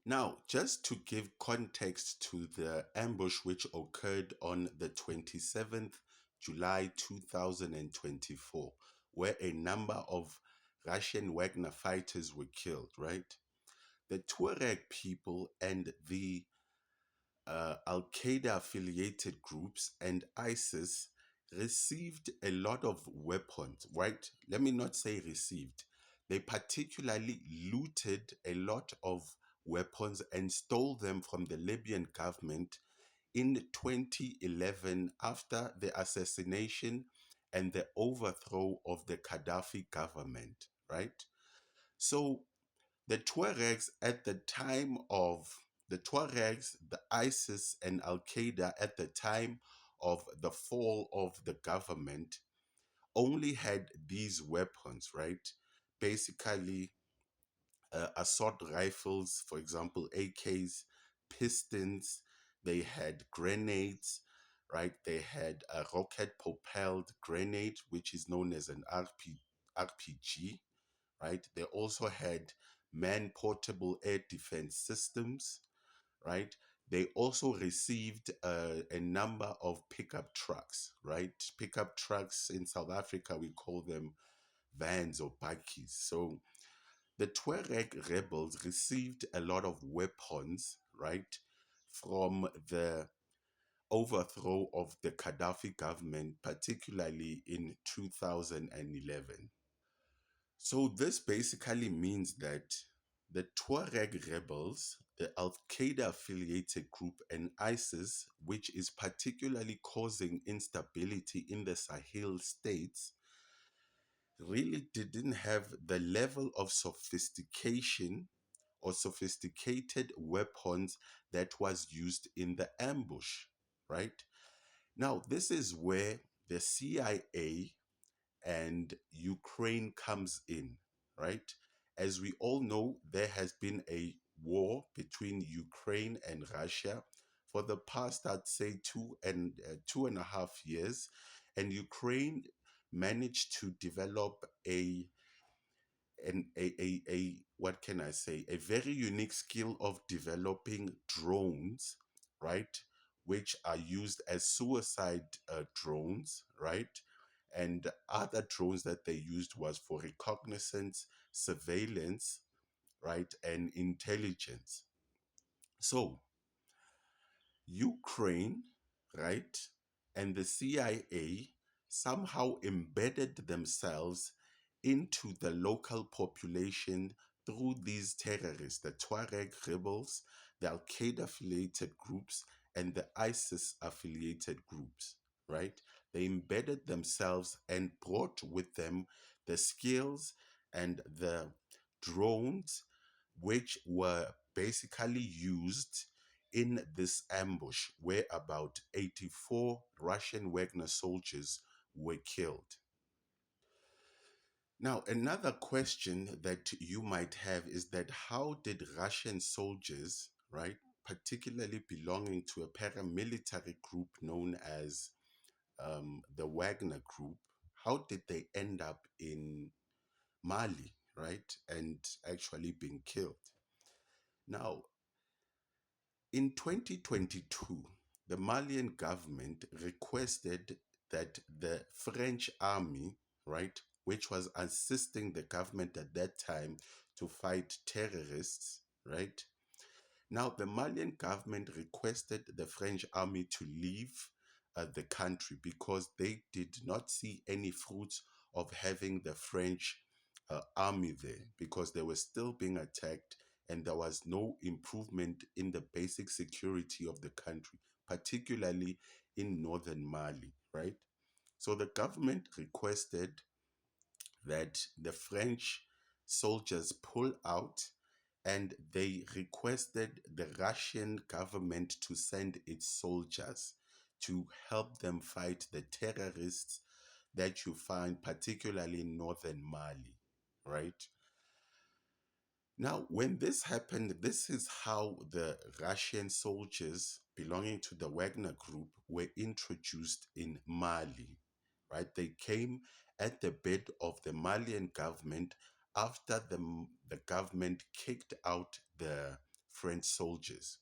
Now, just to give context to the ambush which occurred on the 27th July 2024, where a number of Russian Wagner fighters were killed, right? The Tuareg people and the Al Qaeda affiliated groups and ISIS received a lot of weapons, right? Let me not say received. They particularly looted a lot of weapons and stole them from the Libyan government in 2011 after the assassination and the overthrow of the Gaddafi government, right? So the Tuaregs at the time of the Tuaregs, the ISIS and Al Qaeda at the time of the fall of the government only had these weapons, right? Basically, assault rifles, for example, AKs, pistons, they had grenades, right? They had a rocket propelled grenade, which is known as an RPG, right? They also had man portable air defense systems, right? They also received a number of pickup trucks, right? Pickup trucks in South Africa, we call them vans or bakkies. So the Tuareg rebels received a lot of weapons, right, from the overthrow of the Gaddafi government, particularly in 2011. So this basically means that the Tuareg rebels, the Al Qaeda affiliated group, and ISIS, which is particularly causing instability in the Sahel states, really didn't have the level of sophistication or sophisticated weapons that was used in the ambush, right? Now, this is where the CIA and Ukraine comes in, right? As we all know, there has been a war between Ukraine and Russia for the past, I'd say, 2.5 years, and Ukraine managed to develop a what can I say, a very unique skill of developing drones, right, which are used as suicide drones, right, and other drones that they used was for reconnaissance, surveillance, right, and intelligence. So Ukraine, right, and the CIA somehow embedded themselves into the local population through these terrorists, the Tuareg rebels, the Al Qaeda affiliated groups, and the ISIS affiliated groups, right? They embedded themselves and brought with them the skills and the drones, which were basically used in this ambush where about 84 Russian Wagner soldiers were killed. Now, another question that you might have is that how did Russian soldiers, right, particularly belonging to a paramilitary group known as the Wagner Group, how did they end up in Mali, right, and actually being killed? Now, in 2022, the Malian government requested that the French army, right, which was assisting the government at that time to fight terrorists, right? Now, the Malian government requested the French army to leave the country because they did not see any fruits of having the French army there because they were still being attacked and there was no improvement in the basic security of the country, particularly in northern Mali, right? So the government requested that the French soldiers pull out and they requested the Russian government to send its soldiers to help them fight the terrorists that you find particularly in northern Mali, right? Now, when this happened, this is how the Russian soldiers belonging to the Wagner group were introduced in Mali, right? They came at the bid of the Malian government after the government kicked out the French soldiers.